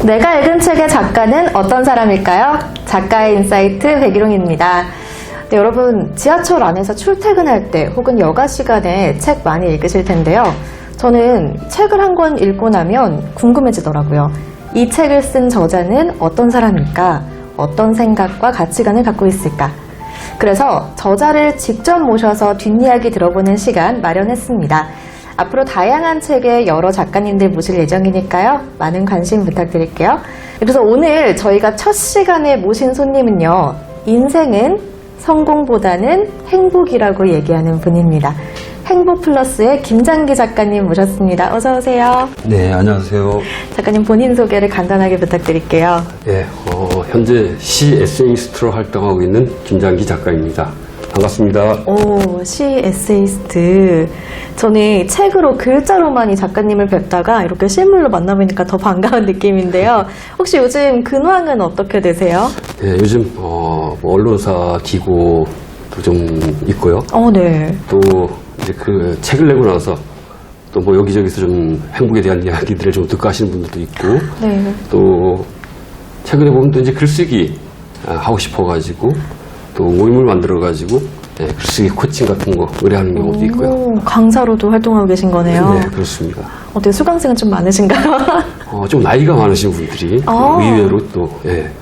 내가 읽은 책의 작가는 어떤 사람일까요? 작가의 인사이트 백일홍입니다. 네, 여러분 지하철 안에서 출퇴근할 때 혹은 여가 시간에 책 많이 읽으실 텐데요. 저는 책을 한 권 읽고 나면 궁금해지더라고요. 이 책을 쓴 저자는 어떤 사람일까? 어떤 생각과 가치관을 갖고 있을까? 그래서 저자를 직접 모셔서 뒷이야기 들어보는 시간 마련했습니다. 앞으로 다양한 책의 여러 작가님들 모실 예정이니까요. 많은 관심 부탁드릴게요. 그래서 오늘 저희가 첫 시간에 모신 손님은요. 인생은 성공보다는 행복이라고 얘기하는 분입니다. 행복플러스의 김장기 작가님 모셨습니다. 어서 오세요. 네, 안녕하세요. 작가님 본인 소개를 간단하게 부탁드릴게요. 네, 현재 시 에세이스트로 활동하고 있는 김장기 작가입니다. 반갑습니다. 오, 시 에세이스트. 저는 책으로 글자로만 이 작가님을 뵙다가 이렇게 실물로 만나보니까 더 반가운 느낌인데요. 혹시 요즘 근황은 어떻게 되세요? 네, 요즘 뭐 언론사 기고도 좀 있고요. 네. 또 이제 그 책을 내고 나서 또 뭐 여기저기서 좀 행복에 대한 이야기들을 좀 듣고 하시는 분들도 있고, 네. 또 최근에 보면 또 이제 글쓰기 하고 싶어가지고 또 모임을 만들어가지고 글쓰기 코칭 같은 거 의뢰하는 경우도 있고요. 강사로도 활동하고 계신 거네요. 네, 그렇습니다. 어떻게 수강생은 좀 많으신가요? 좀 나이가 많으신 분들이 아. 의외로 또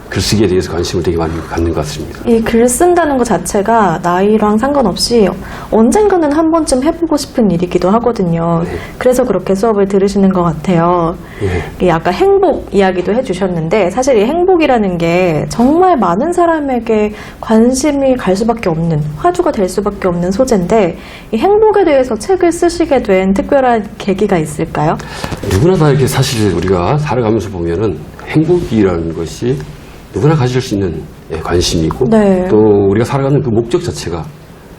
글쓰기에 대해서 관심을 되게 많이 갖는 것 같습니다. 이 글 쓴다는 것 자체가 나이랑 상관없이 언젠가는 한 번쯤 해보고 싶은 일이기도 하거든요. 네. 그래서 그렇게 수업을 들으시는 것 같아요. 예. 이 아까 행복 이야기도 해주셨는데 사실 이 행복이라는 게 정말 많은 사람에게 관심이 갈 수밖에 없는, 화두가 될 수밖에 없는 소재인데 이 행복에 대해서 책을 쓰시게 된 특별한 계기가 있을까요? 누구나 다 이렇게 사실 우리가 살아가면서 보면은 행복이라는 것이 누구나 가질 수 있는 관심이고, 네. 또 우리가 살아가는 그 목적 자체가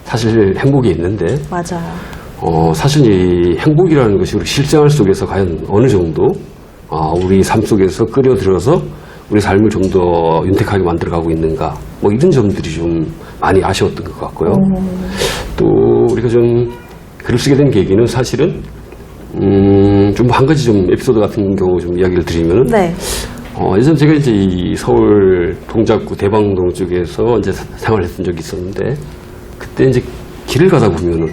사실 행복에 있는데, 맞아요. 사실 이 행복이라는 것이 우리 실생활 속에서 과연 어느 정도 우리 삶 속에서 끌어들여서 우리 삶을 좀 더 윤택하게 만들어가고 있는가, 뭐 이런 점들이 좀 많이 아쉬웠던 것 같고요. 또 우리가 좀 글을 쓰게 된 계기는 사실은 좀 한 가지 좀 에피소드 같은 경우 좀 이야기를 드리면은, 네. 예전 제가 이제 이 서울 동작구 대방동 쪽에서 이제 생활했던 적이 있었는데, 그때 이제 길을 가다 보면은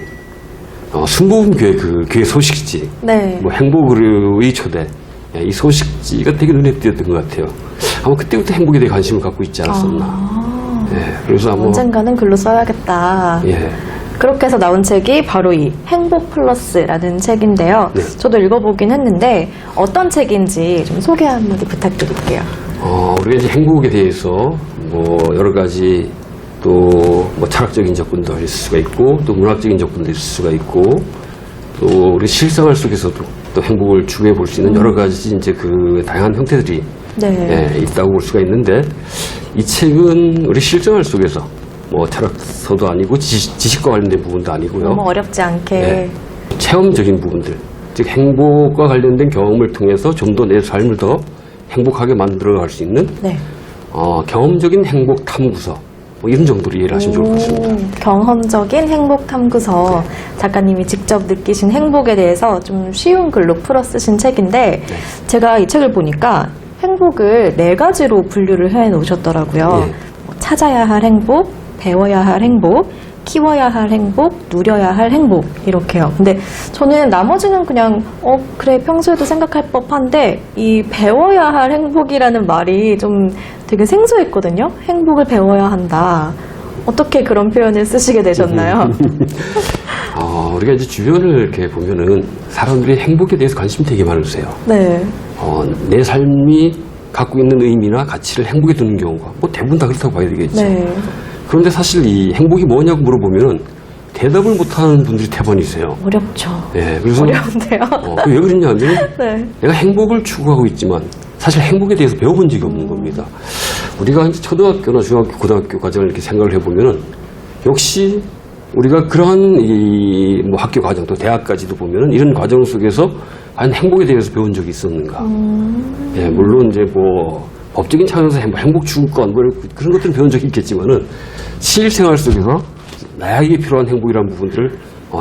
순복음교회 그 교회 소식지, 네. 뭐 행복의 초대, 이 소식지가 되게 눈에 띄었던 것 같아요. 아마 그때부터 행복에 대해 관심을 갖고 있지 않았었나. 그래서 아마 언젠가는 글로 써야겠다. 그렇게 해서 나온 책이 바로 이 행복 플러스라는 책인데요. 네. 저도 읽어보긴 했는데 어떤 책인지 좀 소개 한마디 부탁드릴게요. 우리가 이제 행복에 대해서 뭐 여러 가지 또 뭐 철학적인 접근도 있을 수가 있고, 또 문학적인 접근도 있을 수가 있고, 또 우리 실생활 속에서도 또 행복을 추구해 볼 수 있는 여러 가지 이제 그 다양한 형태들이 있다고 볼 수가 있는데, 이 책은 우리 실생활 속에서 뭐 철학서도 아니고 지식과 관련된 부분도 아니고요. 너무 어렵지 않게. 체험적인 부분들, 즉 행복과 관련된 경험을 통해서 좀 더 내 삶을 더 행복하게 만들어갈 수 있는 경험적인 행복 탐구서, 뭐 이런 정도로 이해를 하시면 좋을 것 같습니다. 경험적인 행복 탐구서. 작가님이 직접 느끼신 행복에 대해서 좀 쉬운 글로 풀어 쓰신 책인데, 제가 이 책을 보니까 행복을 4가지로 분류를 해 놓으셨더라고요. 찾아야 할 행복, 배워야 할 행복, 키워야 할 행복, 누려야 할 행복, 이렇게요. 근데 저는 나머지는 그냥 그래 평소에도 생각할 법한데 이 배워야 할 행복이라는 말이 좀 되게 생소했거든요. 행복을 배워야 한다. 어떻게 그런 표현을 쓰시게 되셨나요? 우리가 이제 주변을 이렇게 보면은 사람들이 행복에 대해서 관심이 되게 많으세요. 네. 내 삶이 갖고 있는 의미나 가치를 행복에 두는 경우가 뭐 대부분 다 그렇다고 봐야 되겠죠. 네. 그런데 사실 이 행복이 뭐냐고 물어보면은 대답을 못하는 분들이 대번이세요. 어렵죠. 그래서 어려운데요. 왜 그러냐면 네. 내가 행복을 추구하고 있지만 사실 행복에 대해서 배워본 적이 없는 겁니다. 우리가 이제 초등학교나 중학교, 고등학교 과정을 이렇게 생각을 해보면은 역시 우리가 그러한 뭐 학교 과정 또 대학까지도 보면은 이런 과정 속에서 과연 행복에 대해서 배운 적이 있었는가. 물론 이제 뭐 법적인 차원에서 행복 추구권 뭐 그런 것들은 배운 적이 있겠지만은 실생활 속에서 나에게 필요한 행복이라는 부분들을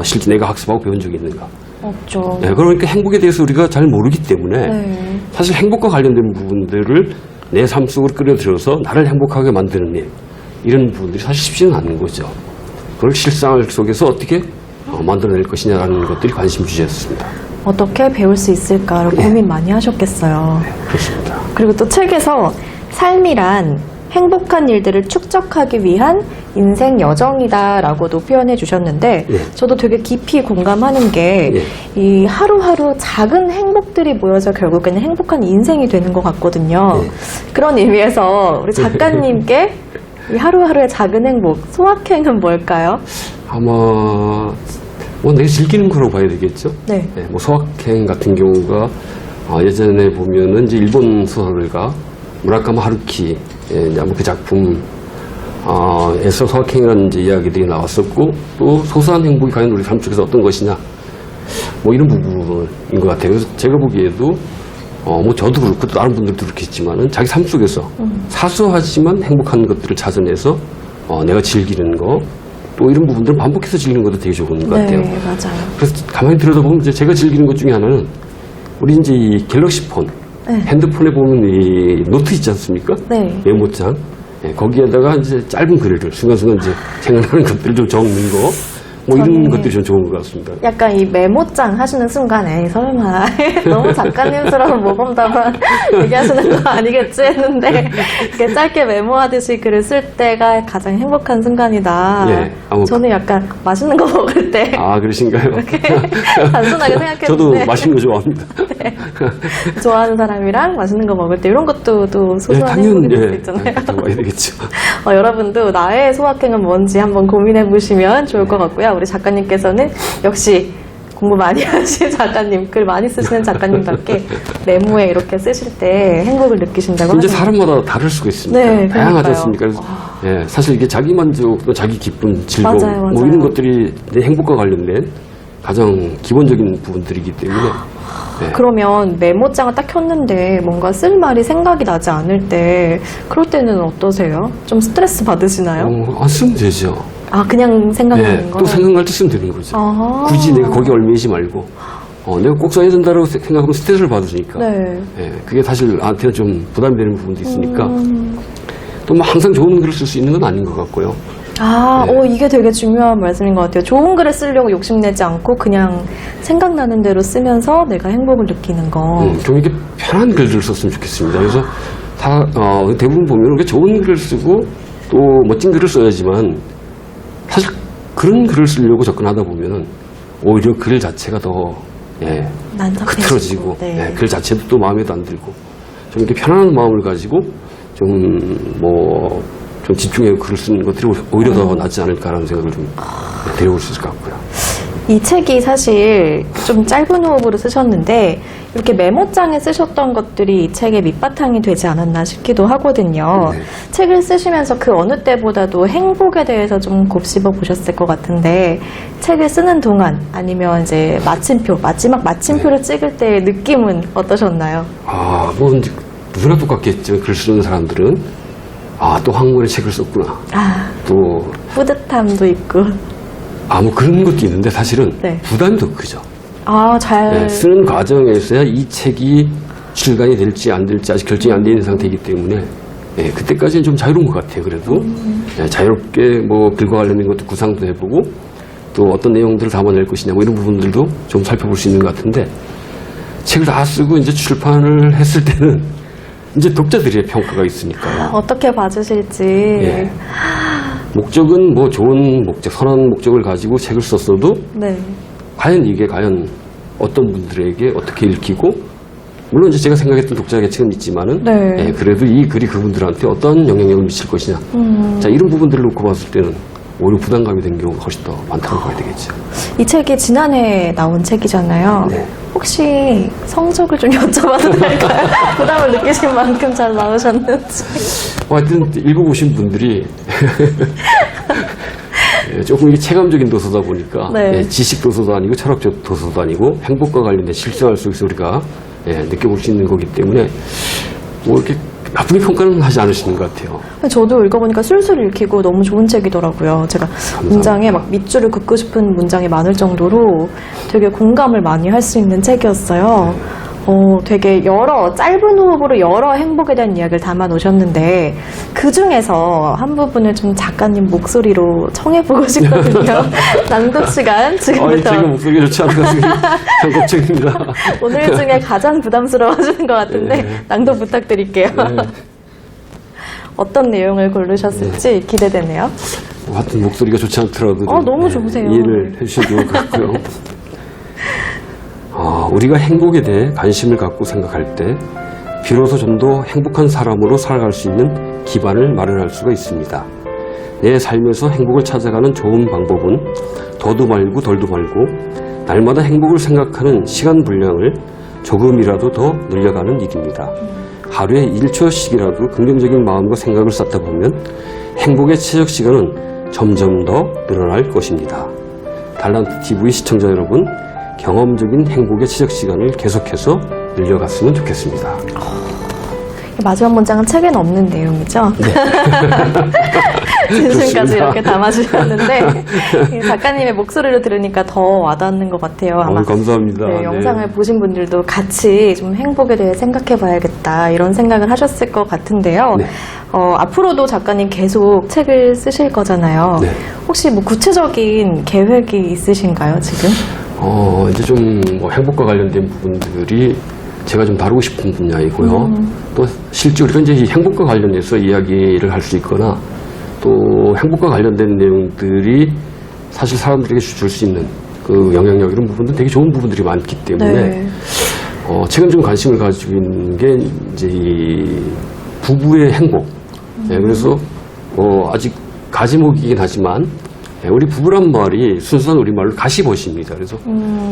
실제 내가 학습하고 배운 적이 있는가. 없죠. 네, 그러니까 행복에 대해서 우리가 잘 모르기 때문에 네. 사실 행복과 관련된 부분들을 내 삶 속으로 끌어들여서 나를 행복하게 만드는 일, 이런 부분들이 사실 쉽지는 않은 거죠. 그걸 실생활 속에서 어떻게 만들어낼 것이냐라는 것들이 관심 주제였습니다. 어떻게 배울 수 있을까를 고민 많이 하셨겠어요. 그렇습니다. 그리고 또 책에서 삶이란 행복한 일들을 축적하기 위한 인생 여정이다라고도 표현해 주셨는데 예. 저도 되게 깊이 공감하는 게 이 하루하루 작은 행복들이 모여서 결국에는 행복한 인생이 되는 것 같거든요. 예. 그런 의미에서 우리 작가님께 이 하루하루의 작은 행복, 소확행은 뭘까요? 아마 뭐 내가 즐기는 거라고 봐야 되겠죠. 네. 네, 뭐 소확행 같은 경우가 예전에 보면은 이제 일본 소설가 무라카미 하루키 이제 그 작품 에서 소확행이라는 이제 이야기들이 나왔었고, 또 소소한 행복이 과연 우리 삶 속에서 어떤 것이냐, 뭐 이런 부분인 것 같아요. 그래서 제가 보기에도 뭐 저도 그렇고 또 다른 분들도 그렇겠지만은 자기 삶 속에서 사소하지만 행복한 것들을 찾아내서 내가 즐기는 거, 또 이런 부분들을 반복해서 즐기는 것도 되게 좋은 것 같아요. 네, 맞아요. 그래서 가만히 들여다보면 이제 제가 즐기는 것 중에 하나는 우리 이제 이 갤럭시 폰, 네. 핸드폰에 보면 이 노트 있지 않습니까? 네. 메모장. 예, 거기에다가 이제 짧은 글을 순간순간 이제 생각나는 것들을 좀 적는 거, 뭐 이런 저는 것들이 좀 좋은 것 같습니다. 약간 이 메모장 하시는 순간에 설마 너무 작가님스러운 모범답안 얘기하시는 거 아니겠지 했는데 이렇게 짧게 메모하듯이 글을 쓸 때가 가장 행복한 순간이다. 예, 저는 약간 맛있는 거 먹을 때 아, 그러신가요? 단순하게 생각했는데 저도 맛있는 거 좋아합니다. 네. 좋아하는 사람이랑 맛있는 거 먹을 때 이런 것도 또 소소한 행복이 될 수 있잖아요. 와야 되겠죠. 여러분도 나의 소확행은 뭔지 한번 고민해 보시면 좋을 것 같고요. 우리 작가님께서는 역시 공부 많이 하신 작가님, 글 많이 쓰시는 작가님답게 메모에 이렇게 쓰실 때 행복을 느끼신다고 이제 하네요. 사람마다 다를 수가 있습니다. 네, 다양하지 그러니까요. 않습니까? 그래서 예, 사실 이게 자기 만족, 또 자기 기쁨, 즐거움, 맞아요, 맞아요. 뭐 이런 것들이 내 행복과 관련된 가장 기본적인 부분들이기 때문에. 예. 그러면 메모장을 딱 켰는데 뭔가 쓸 말이 생각이 나지 않을 때 그럴 때는 어떠세요? 좀 스트레스 받으시나요? 안 쓰면 되죠. 아, 그냥 생각나는 예, 거? 또 생각날 때 쓰면 되는 거죠. 아. 굳이 내가 거기에 얽매이지 말고, 내가 꼭 써야 된다고 생각하면 스트레스를 받으니까. 네. 예, 그게 사실 나한테는 좀 부담이 되는 부분도 있으니까. 또 뭐 항상 좋은 글을 쓸 수 있는 건 아닌 것 같고요. 아, 네. 이게 되게 중요한 말씀인 것 같아요. 좋은 글을 쓰려고 욕심내지 않고 그냥 생각나는 대로 쓰면서 내가 행복을 느끼는 거. 좀 이렇게 편한 글들을 썼으면 좋겠습니다. 그래서 대부분 보면 이렇게 좋은 글을 쓰고 또 멋진 글을 써야지만 사실 그런 글을 쓰려고 접근하다 보면은 오히려 글 자체가 더 난잡해지고. 흐트러지고 네. 글 자체도 또 마음에도 안 들고 좀 이렇게 편안한 마음을 가지고 좀 집중해서 글을 쓰는 것들이 오히려 더 낫지 않을까라는 생각을 좀 데려올 수 있을 것 같고요. 이 책이 사실 좀 짧은 호흡으로 쓰셨는데 이렇게 메모장에 쓰셨던 것들이 이 책의 밑바탕이 되지 않았나 싶기도 하거든요. 네. 책을 쓰시면서 그 어느 때보다도 행복에 대해서 좀 곱씹어 보셨을 것 같은데 책을 쓰는 동안 아니면 이제 마지막 마침표를 찍을 때의 느낌은 어떠셨나요? 뭐 이제 누구나 똑같겠죠. 글 쓰는 사람들은 또 한 권의 책을 썼구나. 또 뿌듯함도 있고. 뭐 그런 것도 있는데 사실은 네. 부담이 더 크죠. 잘. 쓰는 과정에서야 이 책이 출간이 될지 안 될지 아직 결정이 안 되는 상태이기 때문에 그때까지는 좀 자유로운 것 같아요. 그래도 자유롭게 뭐 글과 관련된 것도 구상도 해보고 또 어떤 내용들을 담아낼 것이냐 뭐 이런 부분들도 좀 살펴볼 수 있는 것 같은데 책을 다 쓰고 이제 출판을 했을 때는 이제 독자들의 평가가 있으니까요. 어떻게 봐주실지. 예. 목적은 뭐 좋은 목적, 선한 목적을 가지고 책을 썼어도 네. 과연 이게 어떤 분들에게 어떻게 읽히고 물론 이제 제가 생각했던 독자 계층은 있지만은 네. 그래도 이 글이 그분들한테 어떤 영향력을 미칠 것이냐. 자, 이런 부분들을 놓고 봤을 때는 오히려 부담감이 된 경우가 훨씬 더 많다고 봐야 되겠죠. 이 책이 지난해 나온 책이잖아요. 네. 혹시 성적을 좀 여쭤봐도 될까요? 부담을 느끼신 만큼 잘 나오셨는지. 하여튼 읽어보신 분들이 조금 이게 체감적인 도서다 보니까 네. 지식 도서도 아니고 철학적 도서도 아니고 행복과 관련된 실생활 속에서 우리가 느껴볼 수 있는 거기 때문에 뭐 이렇게 나쁘게 평가는 하지 않으시는 것 같아요. 저도 읽어보니까 술술 읽히고 너무 좋은 책이더라고요. 제가 문장에 막 밑줄을 긋고 싶은 문장이 많을 정도로 되게 공감을 많이 할 수 있는 책이었어요. 되게 짧은 호흡으로 여러 행복에 대한 이야기를 담아 놓으셨는데 그 중에서 한 부분을 좀 작가님 목소리로 청해보고 싶거든요. 낭독 시간 지금부터. 제가 목소리가 좋지 않은 것은 참 걱정입니다. 오늘 중에 가장 부담스러워하시는 것 같은데 낭독 부탁드릴게요. 어떤 내용을 고르셨을지 기대되네요. 하여튼 목소리가 좋지 않더라도 너무 좋으세요. 이해를 해주셔도 좋을 것 같고요. 우리가 행복에 대해 관심을 갖고 생각할 때 비로소 좀 더 행복한 사람으로 살아갈 수 있는 기반을 마련할 수가 있습니다. 내 삶에서 행복을 찾아가는 좋은 방법은 더도 말고 덜도 말고 날마다 행복을 생각하는 시간 분량을 조금이라도 더 늘려가는 일입니다. 하루에 1초씩이라도 긍정적인 마음과 생각을 쌓다 보면 행복의 최적 시간은 점점 더 늘어날 것입니다. 달란트 TV 시청자 여러분, 경험적인 행복의 최적 시간을 계속해서 늘려갔으면 좋겠습니다. 마지막 문장은 책에는 없는 내용이죠? 네. 진심까지 이렇게 담아주셨는데 작가님의 목소리로 들으니까 더 와닿는 것 같아요. 아마 감사합니다. 네, 영상을 보신 분들도 같이 좀 행복에 대해 생각해봐야겠다 이런 생각을 하셨을 것 같은데요. 네. 앞으로도 작가님 계속 책을 쓰실 거잖아요. 네. 혹시 뭐 구체적인 계획이 있으신가요, 지금? 이제 좀 행복과 관련된 부분들이 제가 좀 다루고 싶은 분야이고요. 또 실제 우리가 이제 이 행복과 관련해서 이야기를 할 수 있거나 또 행복과 관련된 내용들이 사실 사람들에게 줄 수 있는 그 영향력 이런 부분도 되게 좋은 부분들이 많기 때문에 네. 최근 좀 관심을 가지고 있는 게 이제 이 부부의 행복. 네, 그래서 아직 가지목이긴 하지만 우리 부부란 말이 순수한 우리말로 가시보시입니다. 그래서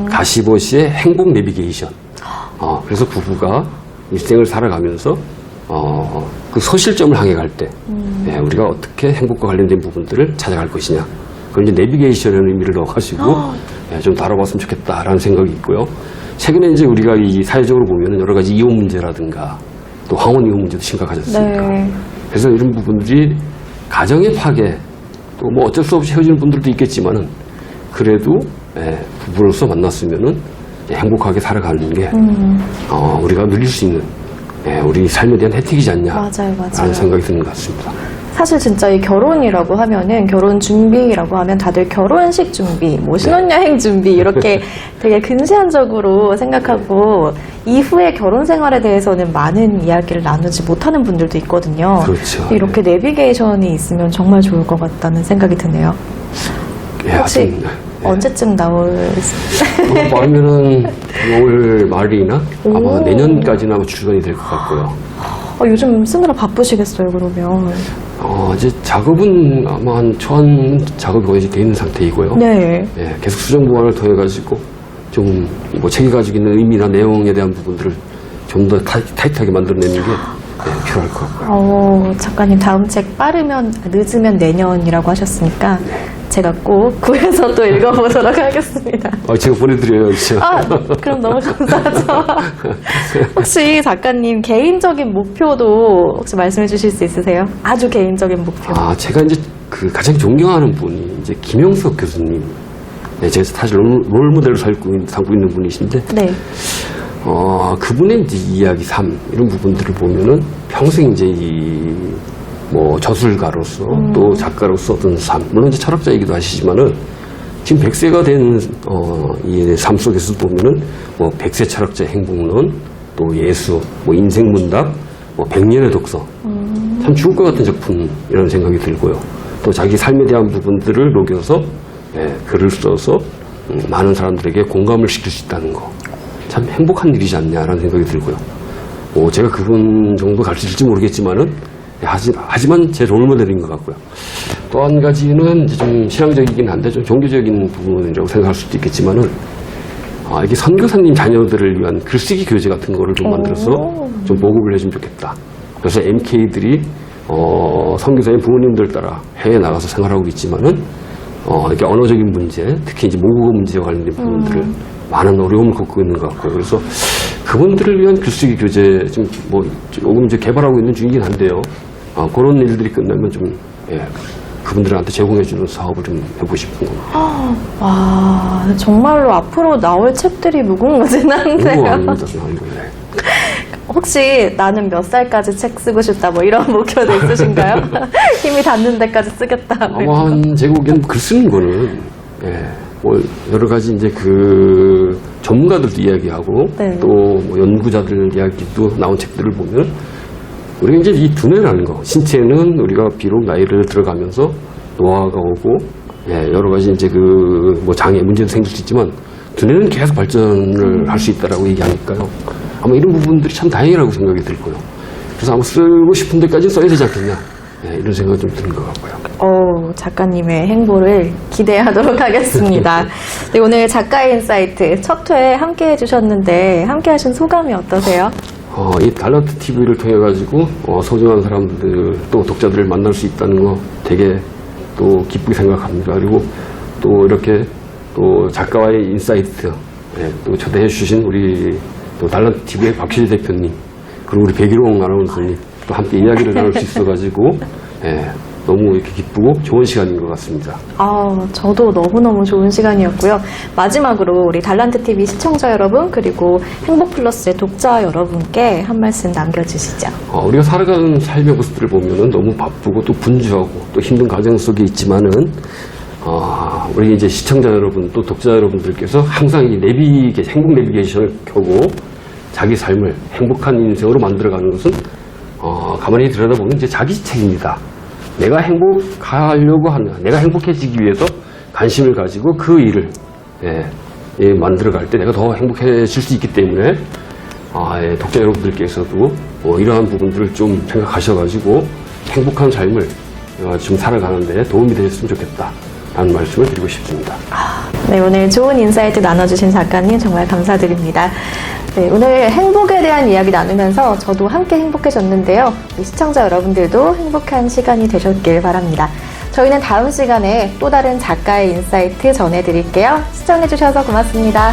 가시보시의 행복 내비게이션. 그래서 부부가 일생을 살아가면서 그 소실점을 향해 갈 때 우리가 어떻게 행복과 관련된 부분들을 찾아갈 것이냐. 그걸 이제 내비게이션이라는 의미를 넣어가지고 좀 다뤄봤으면 좋겠다라는 생각이 있고요. 최근에 이제 우리가 이 사회적으로 보면 여러 가지 이혼 문제라든가 또 황혼 이혼 문제도 심각하지 않습니까? 네. 그래서 이런 부분들이 가정의 파괴 또 뭐 어쩔 수 없이 헤어지는 분들도 있겠지만은 그래도 부부로서 만났으면은 행복하게 살아가는 게 우리가 누릴 수 있는 우리 삶에 대한 혜택이지 않냐 맞아요. 라는 생각이 드는 것 같습니다. 사실 진짜 이 결혼이라고 하면은 결혼 준비라고 하면 다들 결혼식 준비, 뭐 신혼여행 준비 이렇게 되게 근시안적으로 생각하고 이후의 결혼 생활에 대해서는 많은 이야기를 나누지 못하는 분들도 있거든요. 그렇죠. 이렇게 내비게이션이 있으면 정말 좋을 것 같다는 생각이 드네요. 혹시 언제쯤 나올? 말면은 6월 말이나 아마 내년까지는 아마 출간이 될 것 같고요. 요즘 쓰느라 바쁘시겠어요, 그러면? 이제 작업은 아마 한 초안 작업이 거의 이제 돼 있는 상태이고요. 네. 계속 수정 보완을 통해가지고 좀 뭐 책이 가지고 있는 의미나 내용에 대한 부분들을 좀 더 타이트하게 만들어내는 게 필요할 것 같고요. 작가님 다음 책 빠르면 늦으면 내년이라고 하셨으니까 제가 꼭 구해서 또 읽어보도록 하겠습니다. 제가 보내드려야죠. 그럼 너무 감사하죠. 혹시 작가님 개인적인 목표도 혹시 말씀해 주실 수 있으세요? 아주 개인적인 목표. 제가 이제 그 가장 존경하는 분이 이제 김영석 교수님. 제가 사실 롤모델로 삼고 있는 분이신데. 네. 그분의 이제 이야기 삶 이런 부분들을 보면은 평생 이제 뭐 저술가로서 또 작가로서 어떤 삶, 물론 이제 철학자이기도 하시지만은 지금 100세가 된 이 삶 속에서 보면은 뭐 100세 철학자의 행복론, 또 예수, 뭐 인생문답, 뭐 100년의 독서, 참 죽을 것 같은 작품이라는 생각이 들고요. 또 자기 삶에 대한 부분들을 녹여서 글을 써서 많은 사람들에게 공감을 시킬 수 있다는 거. 참 행복한 일이지 않냐라는 생각이 들고요. 제가 그분 정도 갈 수 있을지 모르겠지만은 하지만 제 롤모델인 것 같고요. 또 한 가지는 이제 좀 신앙적이긴 한데 좀 종교적인 부분이라고 생각할 수도 있겠지만은 이게 선교사님 자녀들을 위한 글쓰기 교재 같은 거를 좀 만들어서 좀 보급을 해주면 좋겠다. 그래서 MK들이 선교사님 부모님들 따라 해외에 나가서 생활하고 있지만은 이렇게 언어적인 문제, 특히 이제 모국어 문제와 관련된 부분들을 많은 어려움을 겪고 있는 것 같고요. 그래서 그분들을 위한 글쓰기 교재 지금 뭐 조금 이제 개발하고 있는 중이긴 한데요. 그런 일들이 끝나면 좀 그분들한테 제공해주는 사업을 좀 해보고 싶은 겁니다. 와, 정말로 앞으로 나올 책들이 무궁무진한데요. 그거 아닙니다. 네. 혹시 나는 몇 살까지 책 쓰고 싶다 뭐 이런 목표도 있으신가요? 힘이 닿는 데까지 쓰겠다. 뭐 이런 아마 거. 제 보기엔 글 쓰는 거는 뭐 여러 가지 이제 그 전문가들도 이야기하고 네. 또 뭐 연구자들 이야기도 나온 책들을 보면 우리가 이제 이 두뇌라는 거, 신체는 우리가 비록 나이를 들어가면서 노화가 오고 여러 가지 이제 그 뭐 장애 문제도 생길 수 있지만 두뇌는 계속 발전을 할 수 있다라고 얘기하니까요. 아마 이런 부분들이 참 다행이라고 생각이 들고요. 그래서 아마 쓰고 싶은 데까지 써야 되지 않겠냐 이런 생각이 좀 드는 것 같고요. 작가님의 행보를 기대하도록 하겠습니다. 네, 오늘 작가의 인사이트 첫 회 함께 해주셨는데 함께 하신 소감이 어떠세요? 이 달란트 TV를 통해 가지고 소중한 사람들 또 독자들을 만날 수 있다는 거 되게 또 기쁘게 생각합니다. 그리고 또 이렇게 또 작가와의 인사이트 또 초대해 주신 우리 또 달란트 TV의 박시재 대표님 그리고 우리 백일홍 아나운서님 또 함께 이야기를 나눌 수 있어 가지고 너무 이렇게 기쁘고 좋은 시간인 것 같습니다. 저도 너무너무 좋은 시간이었고요. 마지막으로 우리 달란트TV 시청자 여러분 그리고 행복플러스의 독자 여러분께 한 말씀 남겨주시죠. 우리가 살아가는 삶의 모습들을 보면은 너무 바쁘고 또 분주하고 또 힘든 과정 속에 있지만은 우리 이제 시청자 여러분 또 독자 여러분들께서 항상 이 행복 내비게이션을 켜고 자기 삶을 행복한 인생으로 만들어가는 것은 가만히 들여다보면 이제 자기 책입니다. 내가 행복하려고 하는, 내가 행복해지기 위해서 관심을 가지고 그 일을 만들어갈 때 내가 더 행복해질 수 있기 때문에 독자 여러분들께서도 이러한 부분들을 좀 생각하셔가지고 행복한 삶을 좀 살아가는데 도움이 되셨으면 좋겠다 라는 말씀을 드리고 싶습니다. 네, 오늘 좋은 인사이트 나눠주신 작가님 정말 감사드립니다. 네, 오늘 행복에 대한 이야기 나누면서 저도 함께 행복해졌는데요. 시청자 여러분들도 행복한 시간이 되셨길 바랍니다. 저희는 다음 시간에 또 다른 작가의 인사이트 전해드릴게요. 시청해주셔서 고맙습니다.